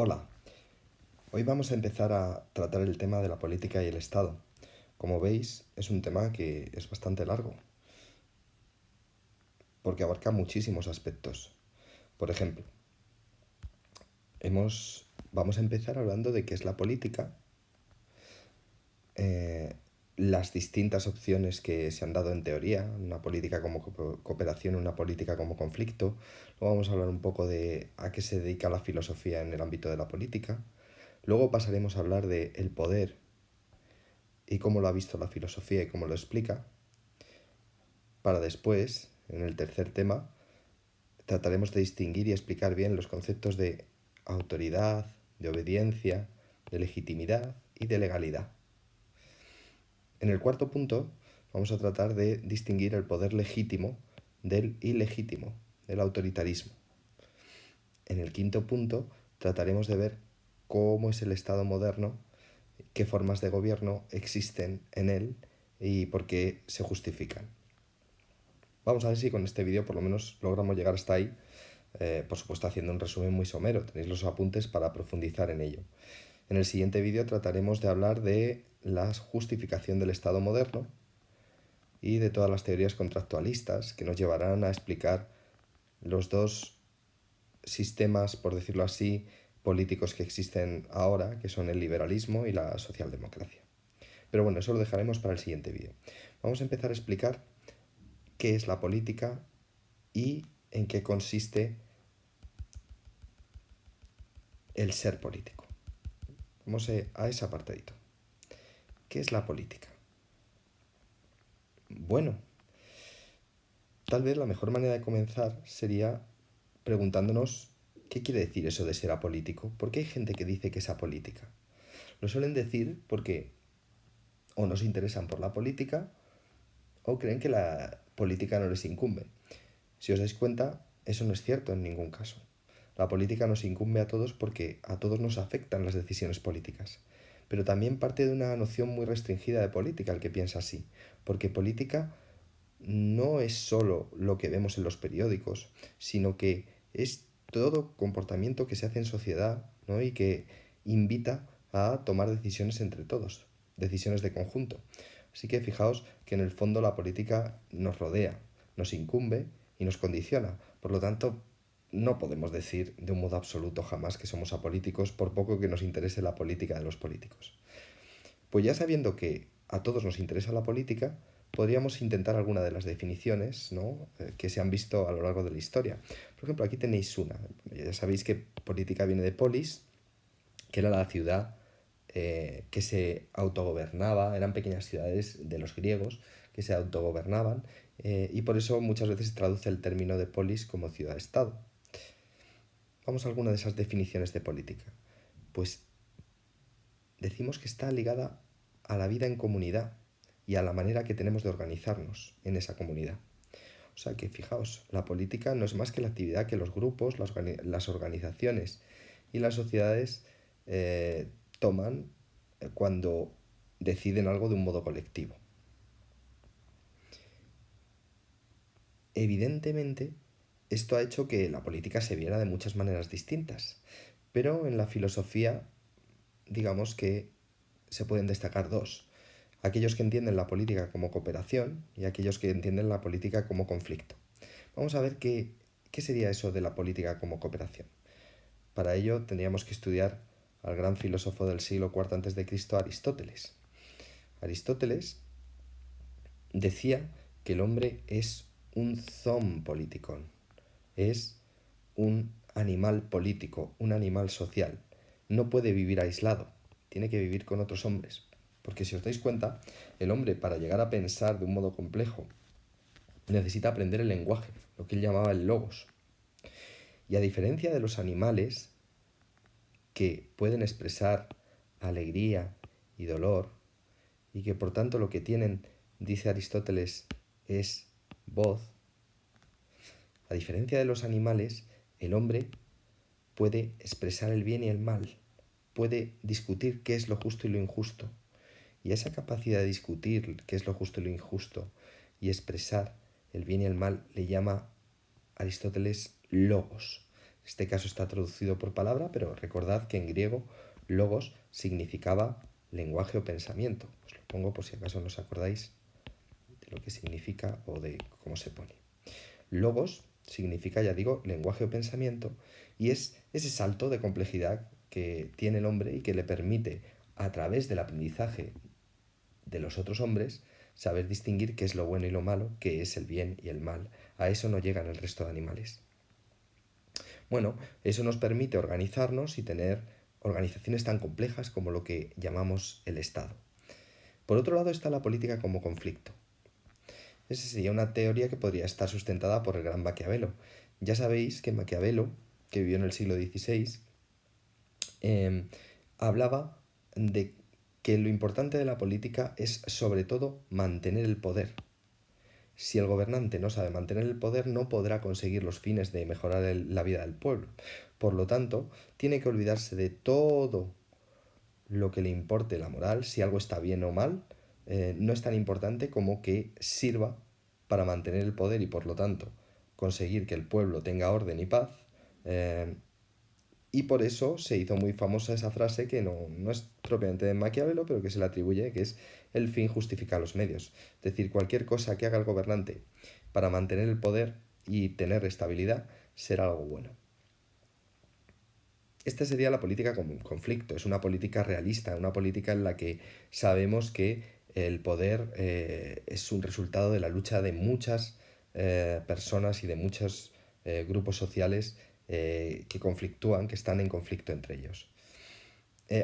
Hola, hoy vamos a empezar a tratar el tema de la política y el Estado. Como veis, es un tema que es bastante largo, porque abarca muchísimos aspectos. Por ejemplo, vamos a empezar hablando de qué es la política, eh, las distintas opciones que se han dado en teoría, una política como cooperación, una política como conflicto. Luego vamos a hablar un poco de a qué se dedica la filosofía en el ámbito de la política. Luego pasaremos a hablar de el poder y cómo lo ha visto la filosofía y cómo lo explica, para después, en el tercer tema, trataremos de distinguir y explicar bien los conceptos de autoridad, de obediencia, de legitimidad y de legalidad. En el cuarto punto, vamos a tratar de distinguir el poder legítimo del ilegítimo, del autoritarismo. En el quinto punto, trataremos de ver cómo es el Estado moderno, qué formas de gobierno existen en él y por qué se justifican. Vamos a ver si con este vídeo por lo menos logramos llegar hasta ahí, por supuesto haciendo un resumen muy somero, tenéis los apuntes para profundizar en ello. En el siguiente vídeo trataremos de hablar de la justificación del Estado moderno y de todas las teorías contractualistas que nos llevarán a explicar los dos sistemas, por decirlo así, políticos que existen ahora, que son el liberalismo y la socialdemocracia. Pero bueno, eso lo dejaremos para el siguiente vídeo. Vamos a empezar a explicar qué es la política y en qué consiste el ser político. Vamos a ese apartadito. ¿Qué es la política? Bueno, tal vez la mejor manera de comenzar sería preguntándonos qué quiere decir eso de ser apolítico. ¿Por qué hay gente que dice que es apolítica? Lo suelen decir porque o no se interesan por la política o creen que la política no les incumbe. Si os dais cuenta, eso no es cierto en ningún caso. La política nos incumbe a todos porque a todos nos afectan las decisiones políticas. Pero también parte de una noción muy restringida de política el que piensa así, porque política no es solo lo que vemos en los periódicos, sino que es todo comportamiento que se hace en sociedad, ¿no? Y que invita a tomar decisiones entre todos, decisiones de conjunto. Así que fijaos que en el fondo la política nos rodea, nos incumbe y nos condiciona. Por lo tanto, no podemos decir de un modo absoluto jamás que somos apolíticos por poco que nos interese la política de los políticos. Pues ya sabiendo que a todos nos interesa la política, podríamos intentar alguna de las definiciones, ¿no? Que se han visto a lo largo de la historia. Por ejemplo, aquí tenéis una. Ya sabéis que política viene de polis, que era la ciudad que se autogobernaba, eran pequeñas ciudades de los griegos que se autogobernaban, y por eso muchas veces se traduce el término de polis como ciudad-estado. Vamos a alguna de esas definiciones de política. Pues decimos que está ligada a la vida en comunidad y a la manera que tenemos de organizarnos en esa comunidad. O sea que fijaos, la política no es más que la actividad que los grupos, las organizaciones y las sociedades toman cuando deciden algo de un modo colectivo. Evidentemente, esto ha hecho que la política se viera de muchas maneras distintas, pero en la filosofía, digamos que se pueden destacar dos. Aquellos que entienden la política como cooperación y aquellos que entienden la política como conflicto. Vamos a ver qué sería eso de la política como cooperación. Para ello tendríamos que estudiar al gran filósofo del siglo IV a.C., Aristóteles. Aristóteles decía que el hombre es un zoon politikon, es un animal político, un animal social. No puede vivir aislado, tiene que vivir con otros hombres. Porque si os dais cuenta, el hombre para llegar a pensar de un modo complejo necesita aprender el lenguaje, lo que él llamaba el logos. Y a diferencia de los animales que pueden expresar alegría y dolor, y que por tanto lo que tienen, dice Aristóteles, es voz, a diferencia de los animales, el hombre puede expresar el bien y el mal, puede discutir qué es lo justo y lo injusto. Y esa capacidad de discutir qué es lo justo y lo injusto y expresar el bien y el mal le llama Aristóteles logos. Este caso está traducido por palabra, pero recordad que en griego logos significaba lenguaje o pensamiento. Os lo pongo por si acaso no os acordáis de lo que significa o de cómo se pone. Logos significa, ya digo, lenguaje o pensamiento, y es ese salto de complejidad que tiene el hombre y que le permite, a través del aprendizaje de los otros hombres, saber distinguir qué es lo bueno y lo malo, qué es el bien y el mal. A eso no llegan el resto de animales. Bueno, eso nos permite organizarnos y tener organizaciones tan complejas como lo que llamamos el Estado. Por otro lado está la política como conflicto. Esa sería una teoría que podría estar sustentada por el gran Maquiavelo. Ya sabéis que Maquiavelo, que vivió en el siglo XVI, hablaba de que lo importante de la política es sobre todo mantener el poder. Si el gobernante no sabe mantener el poder, no podrá conseguir los fines de mejorar la vida del pueblo. Por lo tanto, tiene que olvidarse de todo lo que le importe la moral, si algo está bien o mal, no es tan importante como que sirva para mantener el poder y por lo tanto conseguir que el pueblo tenga orden y paz. Y por eso se hizo muy famosa esa frase que no es propiamente de Maquiavelo, pero que se le atribuye, que es el fin justifica los medios. Es decir, cualquier cosa que haga el gobernante para mantener el poder y tener estabilidad será algo bueno. Esta sería la política como un conflicto, es una política realista, una política en la que sabemos que el poder es un resultado de la lucha de muchas personas y de muchos grupos sociales que conflictúan, que están en conflicto entre ellos.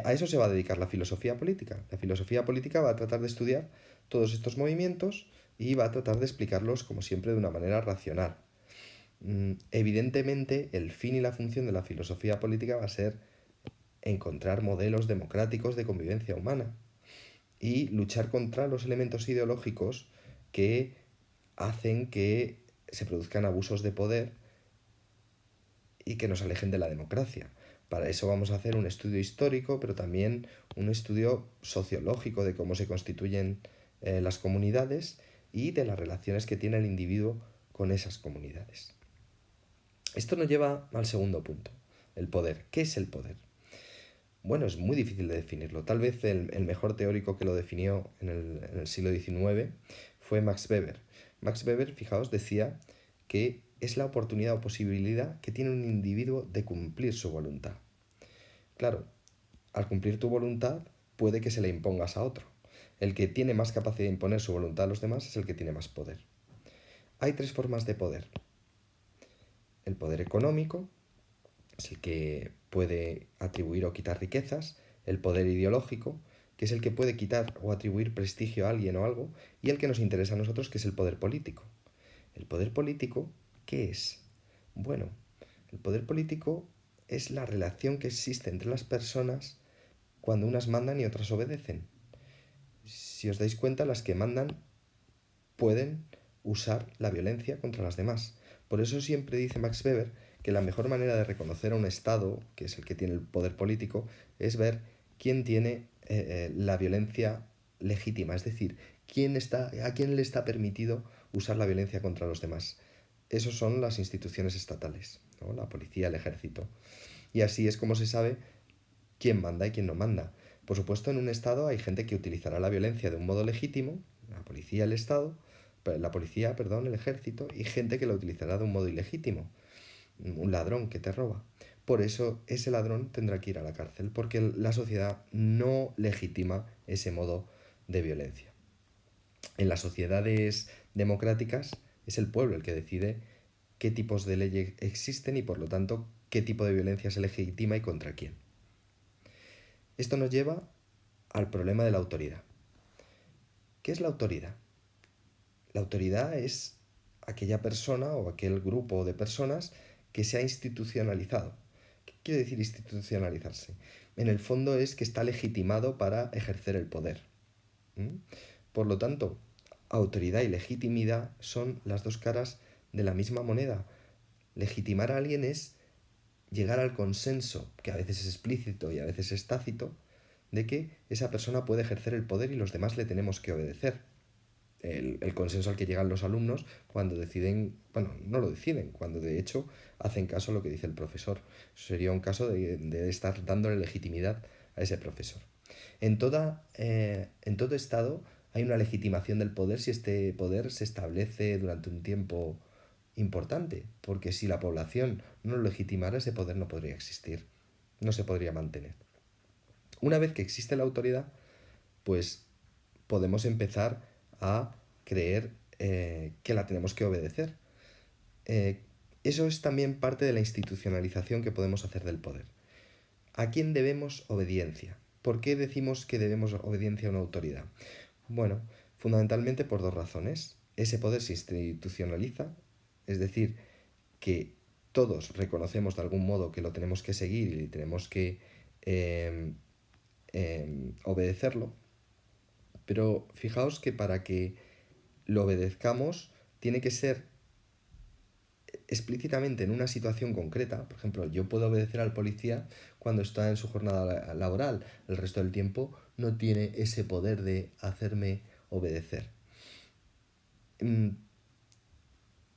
A eso se va a dedicar la filosofía política. La filosofía política va a tratar de estudiar todos estos movimientos y va a tratar de explicarlos, como siempre, de una manera racional. Evidentemente, el fin y la función de la filosofía política va a ser encontrar modelos democráticos de convivencia humana y luchar contra los elementos ideológicos que hacen que se produzcan abusos de poder y que nos alejen de la democracia. Para eso vamos a hacer un estudio histórico, pero también un estudio sociológico de cómo se constituyen las comunidades y de las relaciones que tiene el individuo con esas comunidades. Esto nos lleva al segundo punto, el poder. ¿Qué es el poder? Bueno, es muy difícil de definirlo. Tal vez el mejor teórico que lo definió en el siglo XIX fue Max Weber. Max Weber, fijaos, decía que es la oportunidad o posibilidad que tiene un individuo de cumplir su voluntad. Claro, al cumplir tu voluntad puede que se la impongas a otro. El que tiene más capacidad de imponer su voluntad a los demás es el que tiene más poder. Hay tres formas de poder. El poder económico es el que puede atribuir o quitar riquezas. El poder ideológico, que es el que puede quitar o atribuir prestigio a alguien o algo. Y el que nos interesa a nosotros, que es el poder político. El poder político, ¿qué es? Bueno, el poder político es la relación que existe entre las personas cuando unas mandan y otras obedecen. Si os dais cuenta, las que mandan pueden usar la violencia contra las demás. Por eso siempre dice Max Weber que la mejor manera de reconocer a un Estado, que es el que tiene el poder político, es ver quién tiene la violencia legítima, es decir, a quién le está permitido usar la violencia contra los demás. Esos son las instituciones estatales, ¿no? La policía, el ejército. Y así es como se sabe quién manda y quién no manda. Por supuesto, en un Estado hay gente que utilizará la violencia de un modo legítimo, la policía, el ejército, y gente que la utilizará de un modo ilegítimo, un ladrón que te roba. Por eso ese ladrón tendrá que ir a la cárcel, porque la sociedad no legitima ese modo de violencia. En las sociedades democráticas es el pueblo el que decide qué tipos de leyes existen y por lo tanto qué tipo de violencia se legitima y contra quién. Esto nos lleva al problema de la autoridad. ¿Qué es la autoridad? La autoridad es aquella persona o aquel grupo de personas que se ha institucionalizado. ¿Qué quiere decir institucionalizarse? En el fondo es que está legitimado para ejercer el poder. Por lo tanto, autoridad y legitimidad son las dos caras de la misma moneda. Legitimar a alguien es llegar al consenso, que a veces es explícito y a veces es tácito, de que esa persona puede ejercer el poder y los demás le tenemos que obedecer. el consenso al que llegan los alumnos cuando deciden, bueno, no lo deciden, cuando de hecho hacen caso a lo que dice el profesor. Eso sería un caso de estar dándole legitimidad a ese profesor. En todo estado hay una legitimación del poder si este poder se establece durante un tiempo importante, porque si la población no lo legitimara, ese poder no podría existir, no se podría mantener. Una vez que existe la autoridad, pues podemos empezar a creer que la tenemos que obedecer. Eh, Eso es también parte de la institucionalización que podemos hacer del poder. ¿A quién debemos obediencia? ¿Por qué decimos que debemos obediencia a una autoridad? Bueno, fundamentalmente por dos razones. Ese poder se institucionaliza, es decir, que todos reconocemos de algún modo que lo tenemos que seguir y tenemos que eh, obedecerlo, pero fijaos que para que lo obedezcamos tiene que ser explícitamente en una situación concreta. Por ejemplo, yo puedo obedecer al policía cuando está en su jornada laboral. El resto del tiempo no tiene ese poder de hacerme obedecer.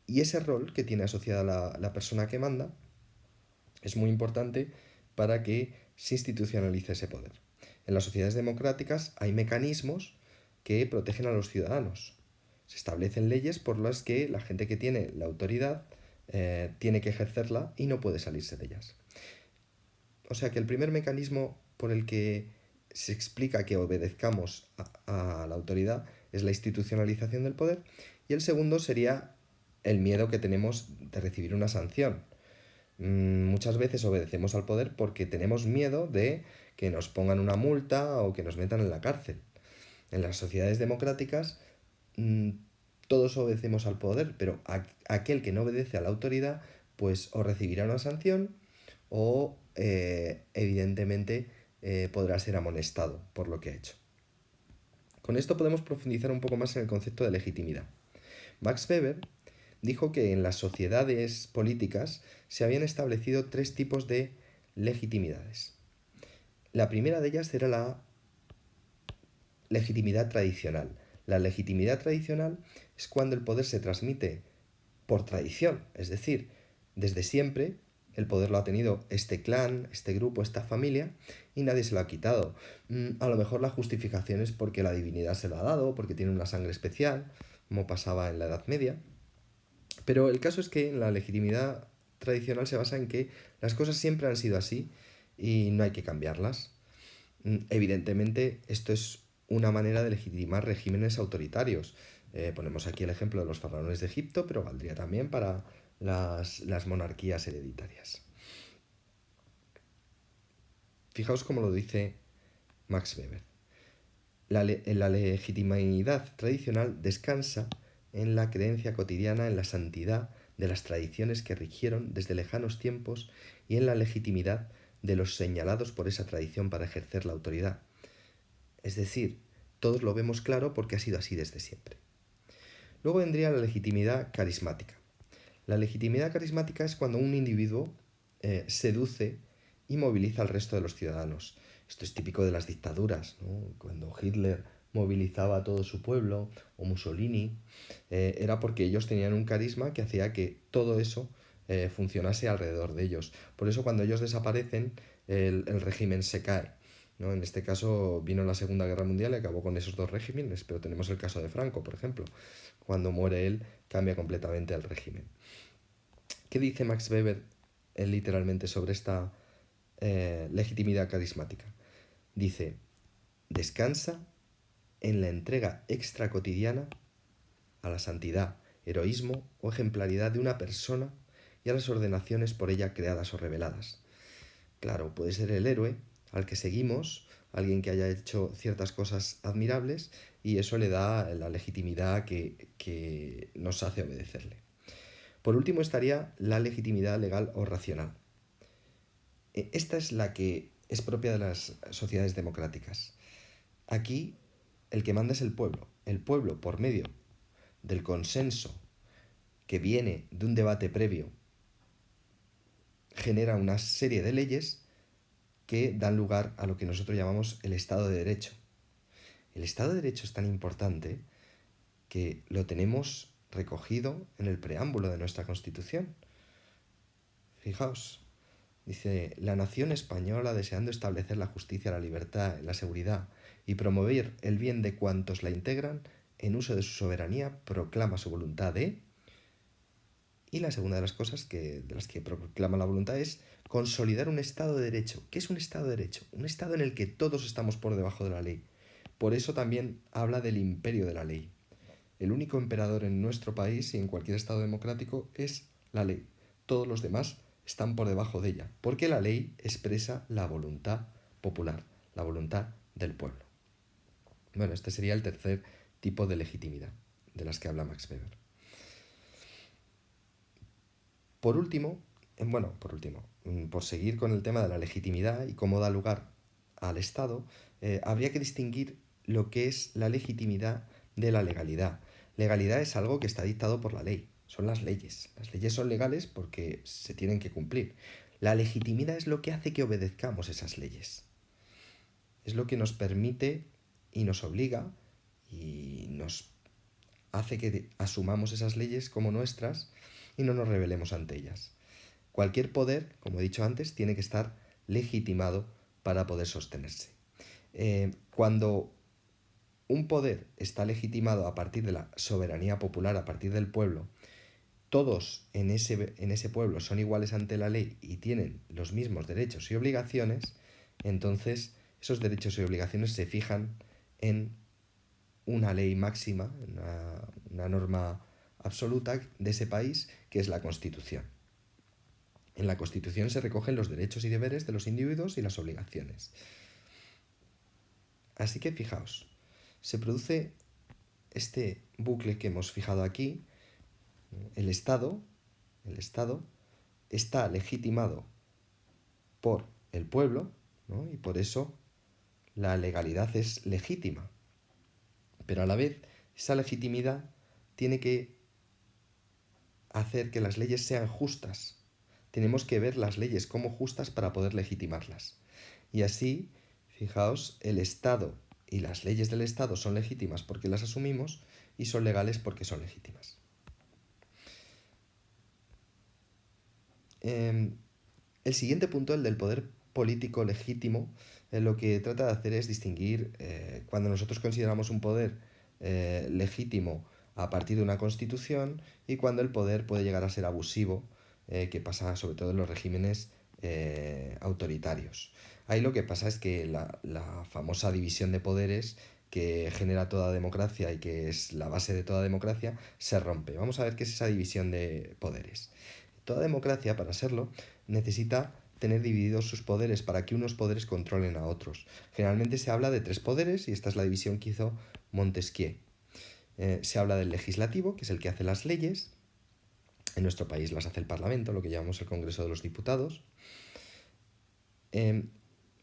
Y ese rol que tiene asociada la persona que manda es muy importante para que se institucionalice ese poder. En las sociedades democráticas hay mecanismos que protegen a los ciudadanos. Se establecen leyes por las que la gente que tiene la autoridad tiene que ejercerla y no puede salirse de ellas. O sea que el primer mecanismo por el que se explica que obedezcamos a la autoridad es la institucionalización del poder, y el segundo sería el miedo que tenemos de recibir una sanción. Muchas veces obedecemos al poder porque tenemos miedo de que nos pongan una multa o que nos metan en la cárcel. En las sociedades democráticas todos obedecemos al poder, pero aquel que no obedece a la autoridad pues o recibirá una sanción o evidentemente podrá ser amonestado por lo que ha hecho. Con esto podemos profundizar un poco más en el concepto de legitimidad. Max Weber dijo que en las sociedades políticas se habían establecido tres tipos de legitimidades. La primera de ellas era la legitimidad tradicional. La legitimidad tradicional es cuando el poder se transmite por tradición, es decir, desde siempre el poder lo ha tenido este clan, este grupo, esta familia, y nadie se lo ha quitado. A lo mejor la justificación es porque la divinidad se lo ha dado, porque tiene una sangre especial, como pasaba en la Edad Media. Pero el caso es que la legitimidad tradicional se basa en que las cosas siempre han sido así y no hay que cambiarlas. Evidentemente, esto es una manera de legitimar regímenes autoritarios. Ponemos aquí el ejemplo de los faraones de Egipto, pero valdría también para las monarquías hereditarias. Fijaos cómo lo dice Max Weber. La legitimidad tradicional descansa en la creencia cotidiana en la santidad de las tradiciones que rigieron desde lejanos tiempos y en la legitimidad de los señalados por esa tradición para ejercer la autoridad. Es decir, todos lo vemos claro porque ha sido así desde siempre. Luego vendría la legitimidad carismática. La legitimidad carismática es cuando un individuo seduce y moviliza al resto de los ciudadanos. Esto es típico de las dictaduras, ¿no? Cuando Hitler movilizaba a todo su pueblo, o Mussolini, era porque ellos tenían un carisma que hacía que todo eso funcionase alrededor de ellos. Por eso cuando ellos desaparecen, el régimen se cae, ¿no? En este caso vino la Segunda Guerra Mundial y acabó con esos dos regímenes, pero tenemos el caso de Franco, por ejemplo. Cuando muere él, cambia completamente el régimen. ¿Qué dice Max Weber literalmente sobre esta legitimidad carismática? Dice, descansa en la entrega extracotidiana a la santidad, heroísmo o ejemplaridad de una persona y a las ordenaciones por ella creadas o reveladas. Claro, puede ser el héroe al que seguimos, alguien que haya hecho ciertas cosas admirables, y eso le da la legitimidad que nos hace obedecerle. Por último estaría la legitimidad legal o racional. Esta es la que es propia de las sociedades democráticas. Aquí el que manda es el pueblo. El pueblo, por medio del consenso que viene de un debate previo, genera una serie de leyes que dan lugar a lo que nosotros llamamos el Estado de Derecho. El Estado de Derecho es tan importante que lo tenemos recogido en el preámbulo de nuestra Constitución. Fijaos, dice: la nación española, deseando establecer la justicia, la libertad, la seguridad y promover el bien de cuantos la integran, en uso de su soberanía, proclama su voluntad de... Y la segunda de las cosas de las que proclama la voluntad es consolidar un Estado de Derecho. ¿Qué es un Estado de Derecho? Un Estado en el que todos estamos por debajo de la ley. Por eso también habla del imperio de la ley. El único emperador en nuestro país y en cualquier Estado democrático es la ley. Todos los demás están por debajo de ella, porque la ley expresa la voluntad popular, la voluntad del pueblo. Bueno, este sería el tercer tipo de legitimidad de las que habla Max Weber. Por último, por seguir con el tema de la legitimidad y cómo da lugar al Estado, habría que distinguir lo que es la legitimidad de la legalidad. Legalidad es algo que está dictado por la ley, son las leyes. Las leyes son legales porque se tienen que cumplir. La legitimidad es lo que hace que obedezcamos esas leyes. Es lo que nos permite y nos obliga y nos hace que asumamos esas leyes como nuestras y no nos rebelemos ante ellas. Cualquier poder, como he dicho antes, tiene que estar legitimado para poder sostenerse. Cuando un poder está legitimado a partir de la soberanía popular, a partir del pueblo, todos en ese pueblo son iguales ante la ley y tienen los mismos derechos y obligaciones, entonces esos derechos y obligaciones se fijan en una ley máxima, una norma absoluta de ese país, que es la Constitución. En la Constitución se recogen los derechos y deberes de los individuos y las obligaciones. Así que fijaos, se produce este bucle que hemos fijado aquí. El Estado está legitimado por el pueblo, ¿no? Y por eso la legalidad es legítima. Pero a la vez, esa legitimidad tiene que hacer que las leyes sean justas. Tenemos que ver las leyes como justas para poder legitimarlas. Y así, fijaos, el Estado y las leyes del Estado son legítimas porque las asumimos y son legales porque son legítimas. El siguiente punto, el del poder político legítimo, lo que trata de hacer es distinguir cuando nosotros consideramos un poder legítimo a partir de una constitución y cuando el poder puede llegar a ser abusivo, que pasa sobre todo en los regímenes autoritarios. Ahí lo que pasa es que la famosa división de poderes que genera toda democracia y que es la base de toda democracia se rompe. Vamos a ver qué es esa división de poderes. Toda democracia, para serlo, necesita tener divididos sus poderes para que unos poderes controlen a otros. Generalmente se habla de 3 poderes y esta es la división que hizo Montesquieu. Se habla del legislativo, que es el que hace las leyes. En nuestro país las hace el Parlamento, lo que llamamos el Congreso de los Diputados.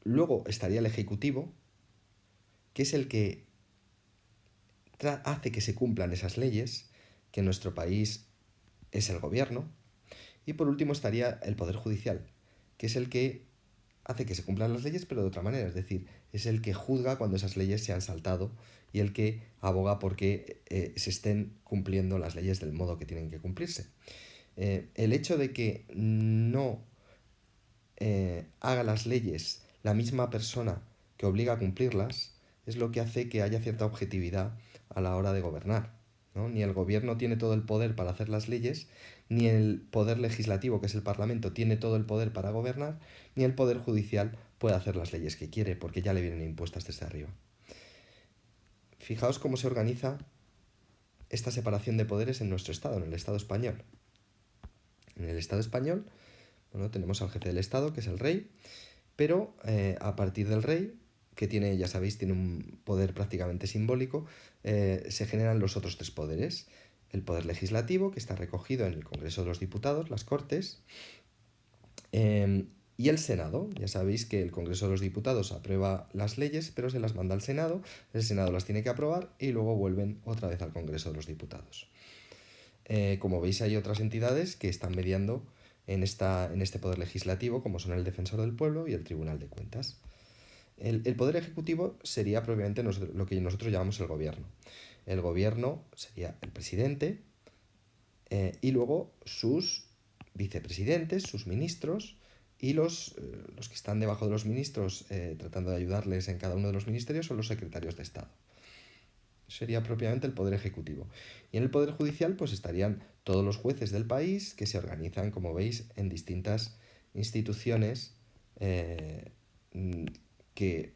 Luego estaría el ejecutivo, que es el que hace que se cumplan esas leyes, que en nuestro país es el gobierno. Y por último estaría el Poder Judicial, que es el que hace que se cumplan las leyes, pero de otra manera. Es decir, es el que juzga cuando esas leyes se han saltado y el que aboga porque se estén cumpliendo las leyes del modo que tienen que cumplirse. El hecho de que no haga las leyes la misma persona que obliga a cumplirlas es lo que hace que haya cierta objetividad a la hora de gobernar, ¿no? Ni el gobierno tiene todo el poder para hacer las leyes, ni el poder legislativo, que es el Parlamento, tiene todo el poder para gobernar, ni el poder judicial puede hacer las leyes que quiere, porque ya le vienen impuestas desde arriba. Fijaos cómo se organiza esta separación de poderes en nuestro Estado, en el Estado español. En el Estado español, bueno, tenemos al jefe del Estado, que es el rey, pero a partir del rey, que tiene, ya sabéis, tiene un poder prácticamente simbólico, se generan los otros 3 poderes. El poder legislativo, que está recogido en el Congreso de los Diputados, las Cortes, y el Senado. Ya sabéis que el Congreso de los Diputados aprueba las leyes, pero se las manda al Senado, el Senado las tiene que aprobar y luego vuelven otra vez al Congreso de los Diputados. Como veis, hay otras entidades que están mediando en este poder legislativo, como son el Defensor del Pueblo y el Tribunal de Cuentas. El poder ejecutivo sería propiamente lo que nosotros llamamos el gobierno. El gobierno sería el presidente y luego sus vicepresidentes, sus ministros y los que están debajo de los ministros tratando de ayudarles en cada uno de los ministerios son los secretarios de Estado. Sería propiamente el poder ejecutivo. Y en el poder judicial pues estarían todos los jueces del país que se organizan, como veis, en distintas instituciones que,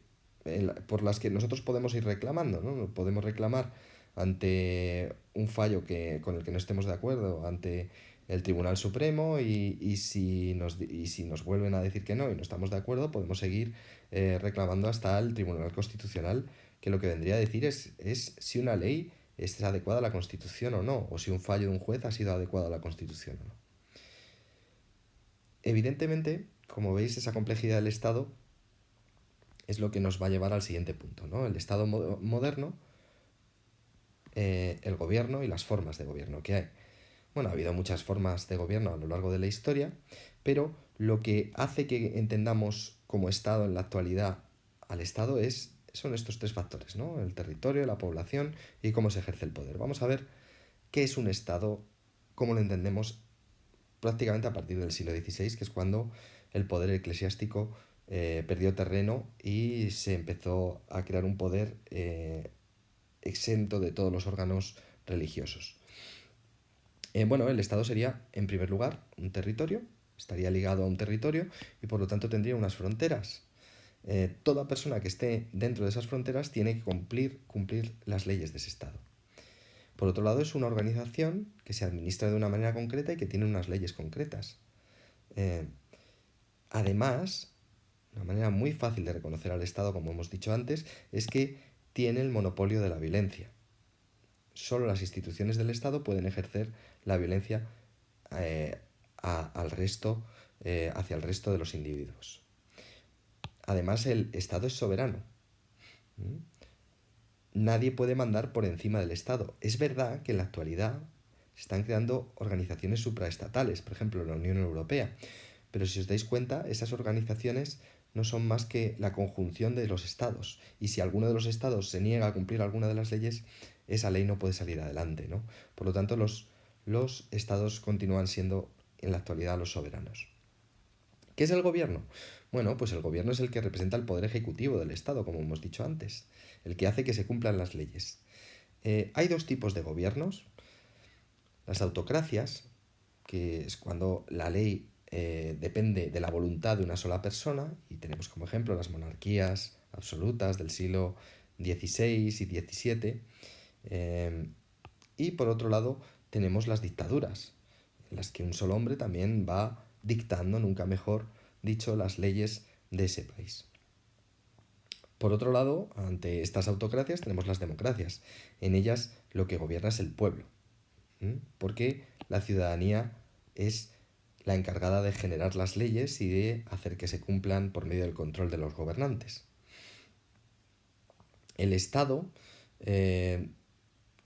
por las que nosotros podemos ir reclamando, ¿no? Podemos reclamar ante un fallo con el que no estemos de acuerdo, ante el Tribunal Supremo y si nos vuelven a decir que no y no estamos de acuerdo, podemos seguir reclamando hasta el Tribunal Constitucional, que lo que vendría a decir es si una ley es adecuada a la Constitución o no, o si un fallo de un juez ha sido adecuado a la Constitución o no. Evidentemente, como veis, esa complejidad del Estado es lo que nos va a llevar al siguiente punto, ¿no? El Estado moderno, el gobierno y las formas de gobierno que hay. Bueno, ha habido muchas formas de gobierno a lo largo de la historia, pero lo que hace que entendamos como Estado en la actualidad al Estado son estos tres factores, ¿no? El territorio, la población y cómo se ejerce el poder. Vamos a ver qué es un Estado, cómo lo entendemos prácticamente a partir del siglo XVI, que es cuando el poder eclesiástico perdió terreno y se empezó a crear un poder exento de todos los órganos religiosos. Bueno, el Estado sería, en primer lugar, un territorio, estaría ligado a un territorio y por lo tanto tendría unas fronteras. Toda persona que esté dentro de esas fronteras tiene que cumplir las leyes de ese Estado. Por otro lado, es una organización que se administra de una manera concreta y que tiene unas leyes concretas. Además, una manera muy fácil de reconocer al Estado, como hemos dicho antes, es que tiene el monopolio de la violencia. Solo las instituciones del Estado pueden ejercer la violencia hacia el resto de los individuos. Además, el Estado es soberano. Nadie puede mandar por encima del Estado. Es verdad que en la actualidad se están creando organizaciones supraestatales, por ejemplo la Unión Europea, pero si os dais cuenta, esas organizaciones no son más que la conjunción de los estados, y si alguno de los estados se niega a cumplir alguna de las leyes, esa ley no puede salir adelante, ¿no? Por lo tanto, los estados continúan siendo en la actualidad los soberanos. ¿Qué es el gobierno? Bueno, pues el gobierno es el que representa el poder ejecutivo del Estado, como hemos dicho antes, el que hace que se cumplan las leyes. Hay dos tipos de gobiernos. Las autocracias, que es cuando la ley depende de la voluntad de una sola persona, y tenemos como ejemplo las monarquías absolutas del siglo XVI y XVII. Y por otro lado tenemos las dictaduras, en las que un solo hombre también va dictando, nunca mejor dicho, las leyes de ese país. Por otro lado, ante estas autocracias tenemos las democracias. En ellas lo que gobierna es el pueblo, porque la ciudadanía es la encargada de generar las leyes y de hacer que se cumplan por medio del control de los gobernantes. El Estado,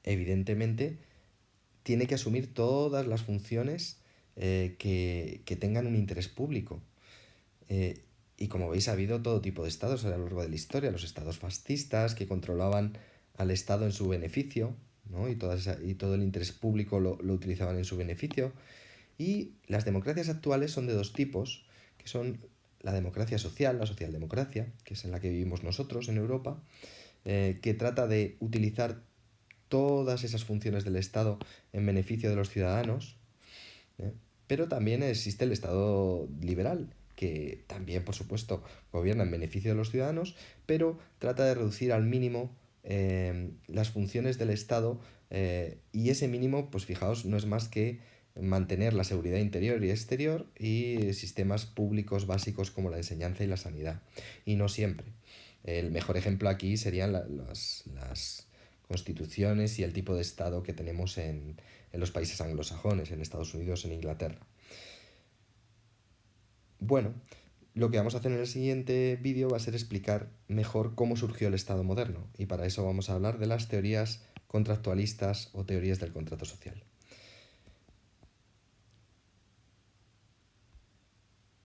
evidentemente, tiene que asumir todas las funciones que tengan un interés público. Y como veis, ha habido todo tipo de estados a lo largo de la historia. Los estados fascistas que controlaban al Estado en su beneficio, ¿no? y todo el interés público lo utilizaban en su beneficio. Y las democracias actuales son de dos tipos, que son la democracia social, la socialdemocracia, que es en la que vivimos nosotros en Europa, que trata de utilizar todas esas funciones del Estado en beneficio de los ciudadanos, pero también existe el Estado liberal, que también, por supuesto, gobierna en beneficio de los ciudadanos, pero trata de reducir al mínimo las funciones del Estado y ese mínimo, pues fijaos, no es más que mantener la seguridad interior y exterior y sistemas públicos básicos como la enseñanza y la sanidad. Y no siempre. El mejor ejemplo aquí serían las constituciones y el tipo de Estado que tenemos en los países anglosajones, en Estados Unidos, en Inglaterra. Bueno, lo que vamos a hacer en el siguiente vídeo va a ser explicar mejor cómo surgió el Estado moderno, y para eso vamos a hablar de las teorías contractualistas o teorías del contrato social.